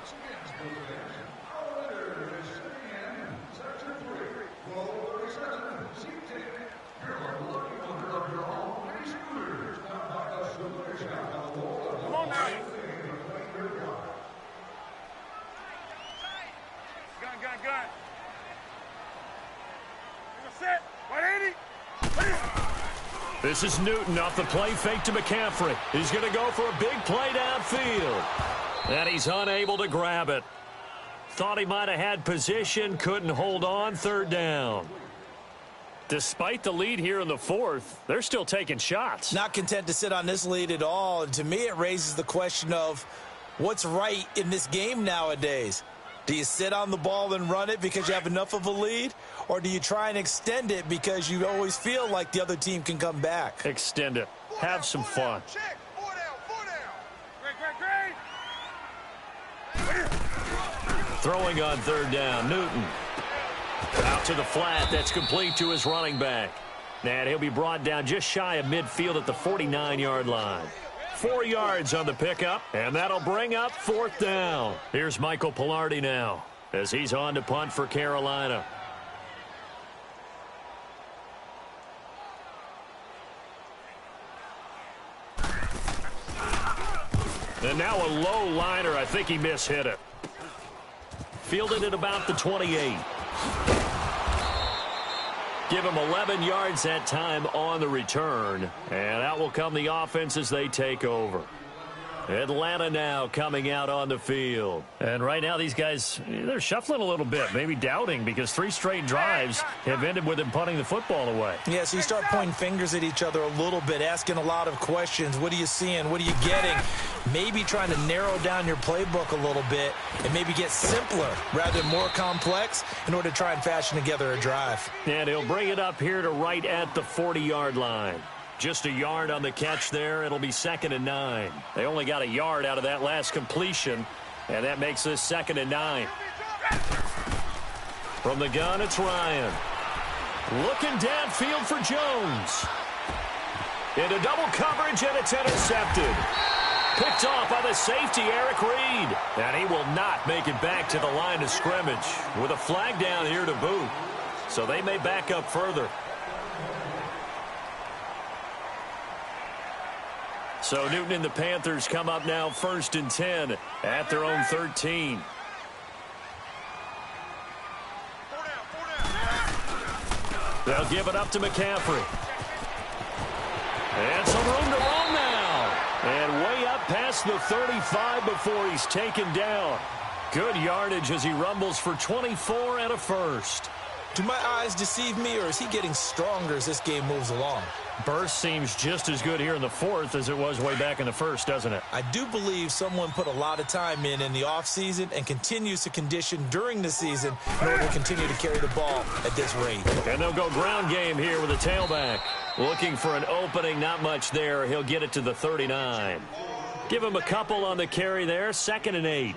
Come on now. Gun. Set. 180. This is Newton off the play fake to McCaffrey. He's going to go for a big play downfield. And he's unable to grab it. Thought he might have had position, couldn't hold on, third down. Despite the lead here in the 4th, they're still taking shots. Not content to sit on this lead at all. And to me, it raises the question of what's right in this game nowadays. Do you sit on the ball and run it because you have enough of a lead? Or do you try and extend it because you always feel like the other team can come back? Extend it. have some fun. Throwing on third down, Newton. Out to the flat. That's complete to his running back. And he'll be brought down just shy of midfield at the 49-yard line. 4 yards on the pickup, and that'll bring up fourth down. Here's Michael Pilardi now as he's on to punt for Carolina. And now a low liner. I think he mishit it. Fielded at about the 28. Give him 11 yards that time on the return. And out will come the offense as they take over. Atlanta now coming out on the field. And right now these guys, they're shuffling a little bit, maybe doubting, because 3 straight drives have ended with them punting the football away. Yeah, so you start pointing fingers at each other a little bit, asking a lot of questions. What are you seeing? What are you getting? Maybe trying to narrow down your playbook a little bit and maybe get simpler rather than more complex in order to try and fashion together a drive. And he'll bring it up here to right at the 40-yard line. Just a yard on the catch there. It'll be 2nd and 9. They only got a yard out of that last completion, and that makes this 2nd and 9. From the gun, it's Ryan. Looking downfield for Jones. Into double coverage, and it's intercepted. Picked off by the safety, Eric Reed. And he will not make it back to the line of scrimmage with a flag down here to boot. So they may back up further. So Newton and the Panthers come up now 1st and 10 at their own 13. They'll give it up to McCaffrey. And some room to roam now. And way up past the 35 before he's taken down. Good yardage as he rumbles for 24 and a first. Do my eyes deceive me, or is he getting stronger as this game moves along? Burst seems just as good here in the 4th as it was way back in the 1st, doesn't it? I do believe someone put a lot of time in the offseason and continues to condition during the season in order to continue to carry the ball at this rate. And they'll go ground game here with a tailback. Looking for an opening, not much there. He'll get it to the 39. Give him a couple on the carry there, 2nd and 8.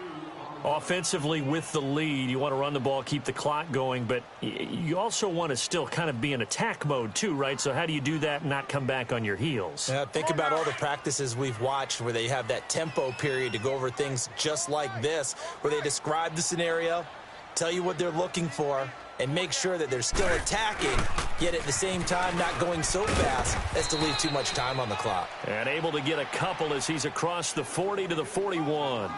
Offensively with the lead, you want to run the ball, keep the clock going, but you also want to still kind of be in attack mode too, right? So how do you do that and not come back on your heels? Yeah, think about all the practices we've watched where they have that tempo period to go over things just like this, where they describe the scenario, tell you what they're looking for, and make sure that they're still attacking, yet at the same time not going so fast as to leave too much time on the clock. And able to get a couple as he's across the 40 to the 41.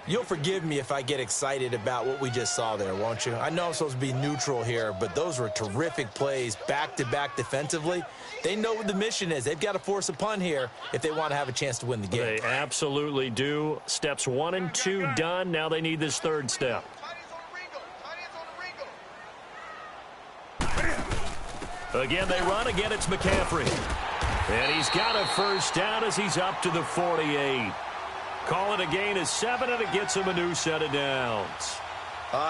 You'll forgive me if I get excited about what we just saw there, won't you? I know I'm supposed to be neutral here, but those were terrific plays back-to-back defensively. They know what the mission is. They've got to force a punt here if they want to have a chance to win the game. They absolutely do. Steps 1 and 2 done. Now they need this 3rd step. Again, they run. Again, it's McCaffrey. And he's got a first down as he's up to the 48. Call it a gain of 7, and it gets him a new set of downs.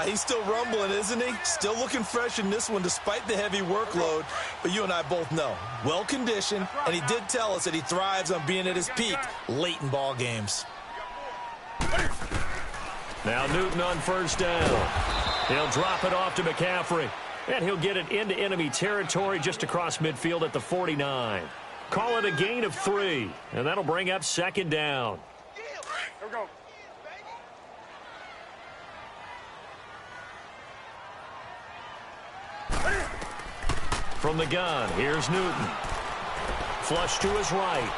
He's still rumbling, isn't he? Still looking fresh in this one despite the heavy workload. But you and I both know, well-conditioned, and he did tell us that he thrives on being at his peak late in ball games. Now Newton on first down. He'll drop it off to McCaffrey. And he'll get it into enemy territory just across midfield at the 49. Call it a gain of 3, and that'll bring up 2nd down. Here we go. From the gun, here's Newton. Flush to his right.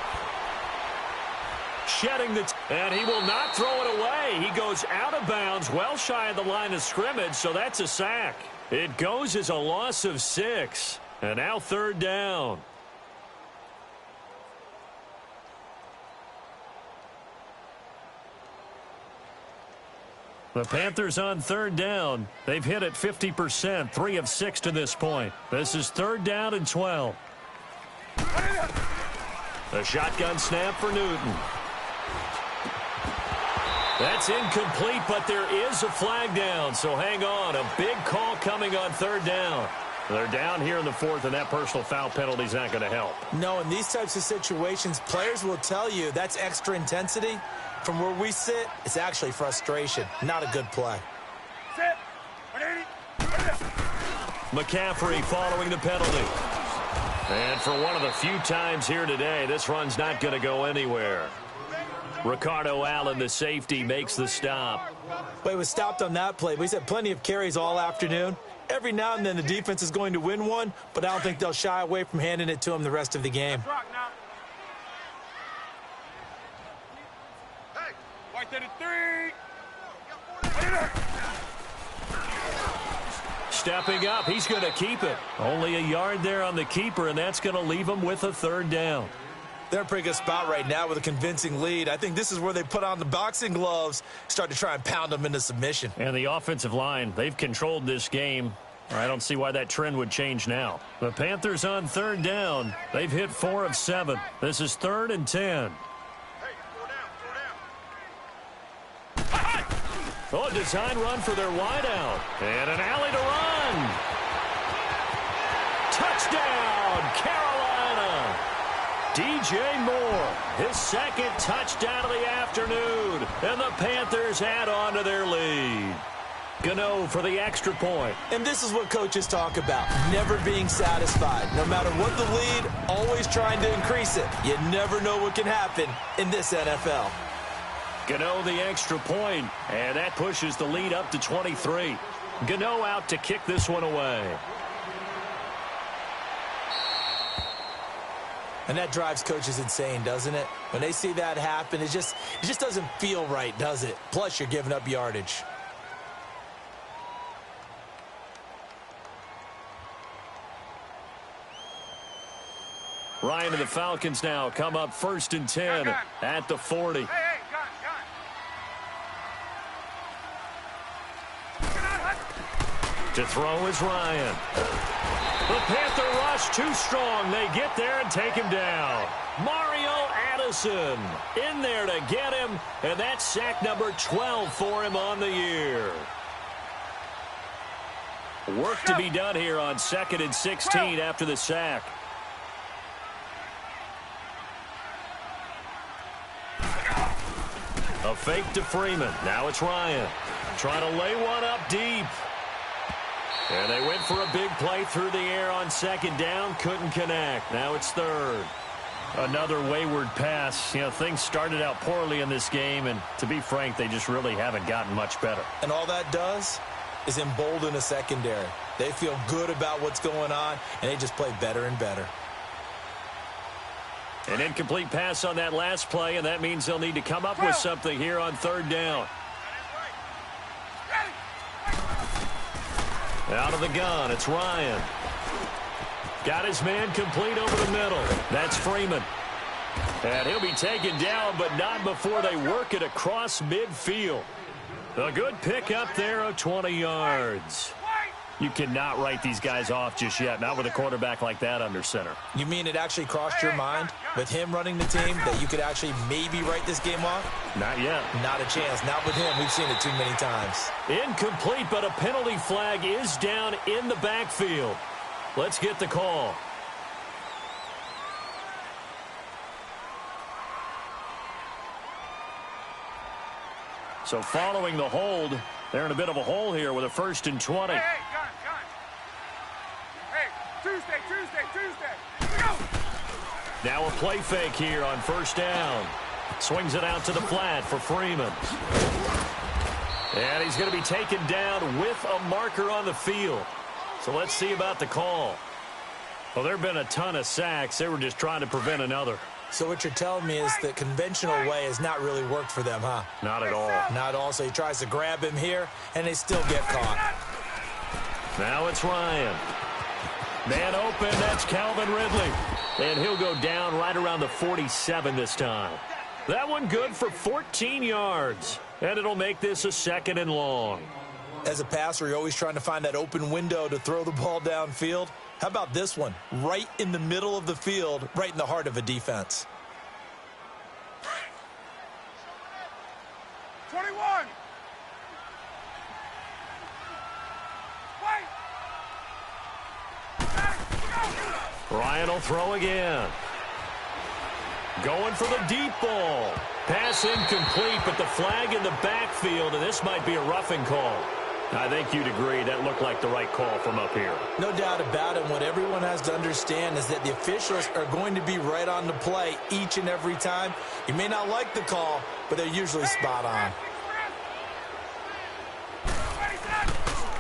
Shedding the... and he will not throw it away. He goes out of bounds, well shy of the line of scrimmage, so that's a sack. It goes as a loss of 6. And now 3rd down. The Panthers on 3rd down. They've hit it 50%, 3 of 6 to this point. This is 3rd down and 12. A shotgun snap for Newton. That's incomplete, but there is a flag down, so hang on. A big call coming on 3rd down. They're down here in the fourth, and that personal foul penalty is not going to help. No, in these types of situations, players will tell you that's extra intensity. From where we sit, it's actually frustration, not a good play. Sit. McCaffrey following the penalty. And for one of the few times here today, this run's not going to go anywhere. Ricardo Allen, the safety, makes the stop. But he was stopped on that play, but he's had plenty of carries all afternoon. Every now and then the defense is going to win one, but I don't think they'll shy away from handing it to him the rest of the game. Hey, white 33. Stepping up, he's going to keep it. Only a yard there on the keeper, and that's going to leave him with a third down. They're in a pretty good spot right now with a convincing lead. I think this is where they put on the boxing gloves, start to try and pound them into submission. And the offensive line, they've controlled this game. I don't see why that trend would change now. The Panthers on third down. They've hit 4 of 7. This is 3rd and 10. Oh, a design run for their wideout. And an alley to run. Touchdown, Carolina. DJ Moore, his second touchdown of the afternoon. And the Panthers add on to their lead. Gano for the extra point. And this is what coaches talk about, never being satisfied. No matter what the lead, always trying to increase it. You never know what can happen in this NFL. Gano the extra point, and that pushes the lead up to 23. Gano out to kick this one away. And that drives coaches insane, doesn't it? When they see that happen, it just doesn't feel right, does it? Plus, you're giving up yardage. Ryan and the Falcons now come up 1st and 10 at the 40. To throw is Ryan. The Panther rush too strong. They get there and take him down. Mario Addison in there to get him, and that's sack number 12 for him on the year. Work to be done here on 2nd and 16 after the sack. A fake to Freeman. Now it's Ryan. Trying to lay one up deep. And they went for a big play through the air on 2nd down. Couldn't connect. Now it's 3rd. Another wayward pass. You know, things started out poorly in this game, and to be frank, they just really haven't gotten much better. And all that does is embolden a secondary. They feel good about what's going on, and they just play better and better. An incomplete pass on that last play, and that means they'll need to come up with something here on 3rd down. Out of the gun, it's Ryan. Got his man complete over the middle. That's Freeman. And he'll be taken down, but not before they work it across midfield. A good pickup there of 20 yards. You cannot write these guys off just yet, not with a quarterback like that under center. You mean it actually crossed your mind with him running the team that you could actually maybe write this game off? Not yet. Not a chance. Not with him. We've seen it too many times. Incomplete, but a penalty flag is down in the backfield. Let's get the call. So following the hold, they're in a bit of a hole here with a 1st and 20. Hey, gun. Hey, Tuesday. Go! Now a play fake here on 1st down. Swings it out to the flat for Freeman. And he's going to be taken down with a marker on the field. So let's see about the call. Well, there have been a ton of sacks. They were just trying to prevent another. So what you're telling me is the conventional way has not really worked for them, huh? Not at all. Not at all. So he tries to grab him here, and they still get caught. Now it's Ryan. Man open, that's Calvin Ridley. And he'll go down right around the 47 this time. That one good for 14 yards. And it'll make this a 2nd and long. As a passer, you're always trying to find that open window to throw the ball downfield. How about this one? Right in the middle of the field, right in the heart of a defense. 21. Wait. Ryan will throw again. Going for the deep ball. Pass incomplete, but the flag in the backfield, and this might be a roughing call. I think you'd agree that looked like the right call from up here. No doubt about it. What everyone has to understand is that the officials are going to be right on the play each and every time. You may not like the call, but they're usually spot on.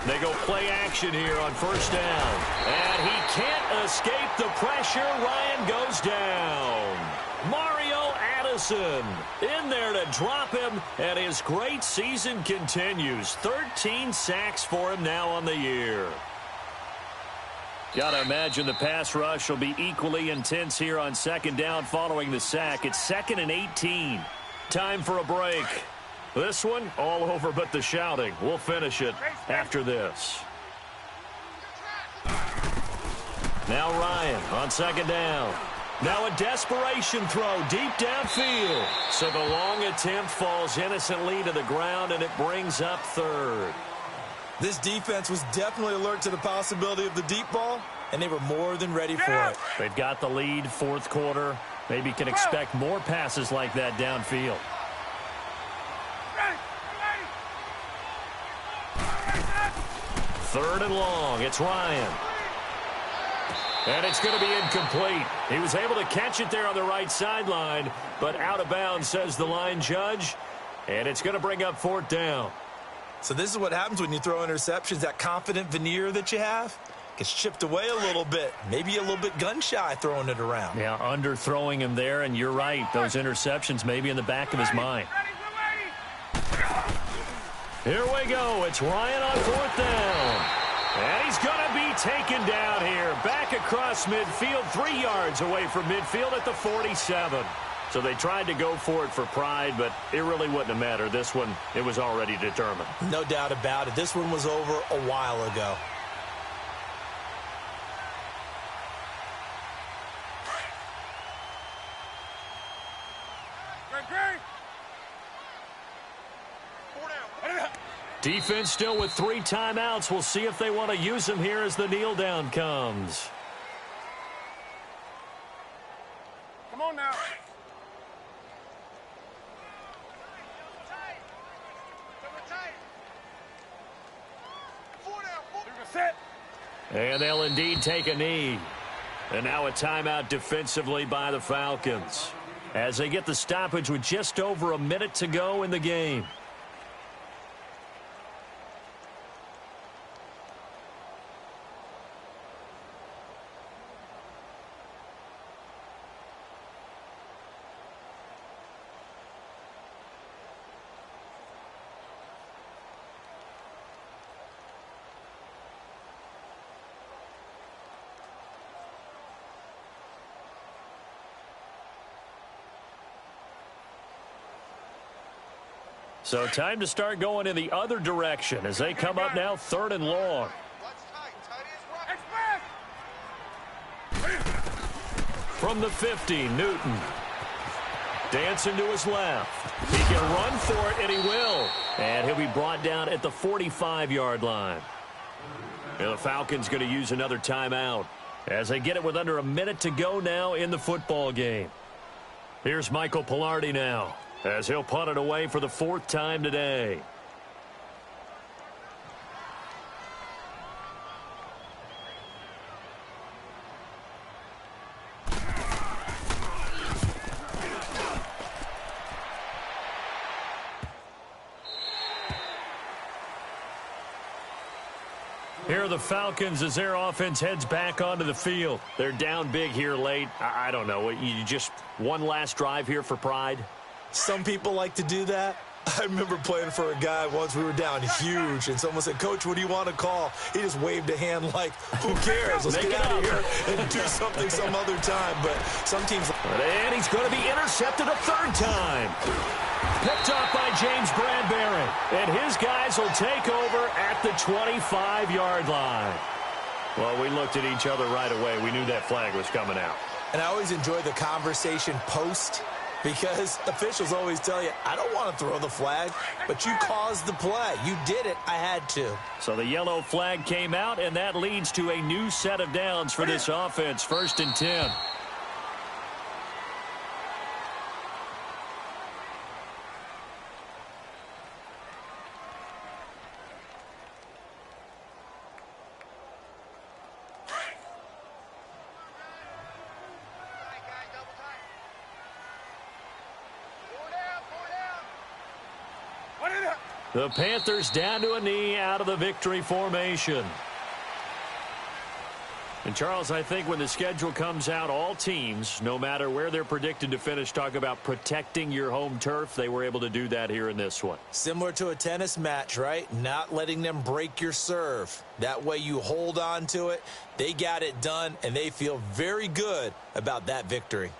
They go play action here on first down. And he can't escape the pressure. Ryan goes down. Mario Addison in there to drop him, and his great season continues. 13 sacks for him now on the year. Got to imagine the pass rush will be equally intense here on second down following the sack. It's 2nd and 18. Time for a break. This one, all over but the shouting. We'll finish it after this. Now Ryan on second down. Now a desperation throw deep downfield. So the long attempt falls innocently to the ground, and it brings up third. This defense was definitely alert to the possibility of the deep ball, and they were more than ready for it. They've got the lead, fourth quarter. Maybe can expect more passes like that downfield. Third and long. It's Ryan. And it's going to be incomplete. He was able to catch it there on the right sideline, but out of bounds, says the line judge. And it's going to bring up fourth down. So this is what happens when you throw interceptions. That confident veneer that you have gets chipped away a little bit. Maybe a little bit gun-shy throwing it around. Yeah, underthrowing him there, and you're right. Those interceptions may be in the back of his mind. Here we go. It's Ryan on fourth down. And he's going to be taken down here. Back across midfield, 3 yards away from midfield at the 47. So they tried to go for it for pride, but it really wouldn't have mattered. This one, it was already determined. No doubt about it. This one was over a while ago. Defense still with 3 timeouts. We'll see if they want to use them here as the kneel down comes. Come on now. And they'll indeed take a knee. And now a timeout defensively by the Falcons as they get the stoppage with just over a minute to go in the game. So time to start going in the other direction as they come up now 3rd and long. From the 50, Newton. Dancing to his left. He can run for it, and he will. And he'll be brought down at the 45-yard line. And the Falcons going to use another timeout as they get it with under a minute to go now in the football game. Here's Michael Pilardi now, as he'll punt it away for the 4th time today. Here are the Falcons as their offense heads back onto the field. They're down big here late. I don't know. You just one last drive here for pride? Some people like to do that. I remember playing for a guy once. We were down huge, and someone said, "Coach, what do you want to call?" He just waved a hand like, who cares? Let's get out of here and do something some other time. But some teams... And he's going to be intercepted a 3rd time. Picked up by James Bradbury. And his guys will take over at the 25-yard line. Well, we looked at each other right away. We knew that flag was coming out. And I always enjoy the conversation post Because officials always tell you, I don't want to throw the flag, but you caused the play. You did it. I had to. So the yellow flag came out, and that leads to a new set of downs for this offense. 1st and 10. The Panthers down to a knee out of the victory formation. And, Charles, I think when the schedule comes out, all teams, no matter where they're predicted to finish, talk about protecting your home turf. They were able to do that here in this one. Similar to a tennis match, right? Not letting them break your serve. That way you hold on to it. They got it done, and they feel very good about that victory.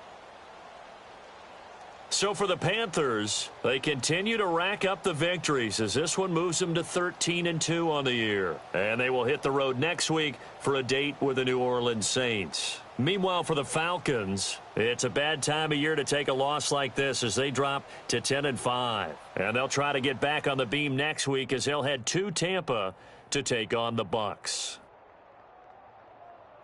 So for the Panthers, they continue to rack up the victories as this one moves them to 13-2 on the year. And they will hit the road next week for a date with the New Orleans Saints. Meanwhile, for the Falcons, it's a bad time of year to take a loss like this as they drop to 10-5. And they'll try to get back on the beam next week as they'll head to Tampa to take on the Bucs.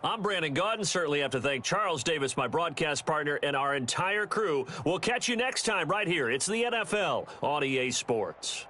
I'm Brandon Gaudin. Certainly have to thank Charles Davis, my broadcast partner, and our entire crew. We'll catch you next time right here. It's the NFL on EA Sports.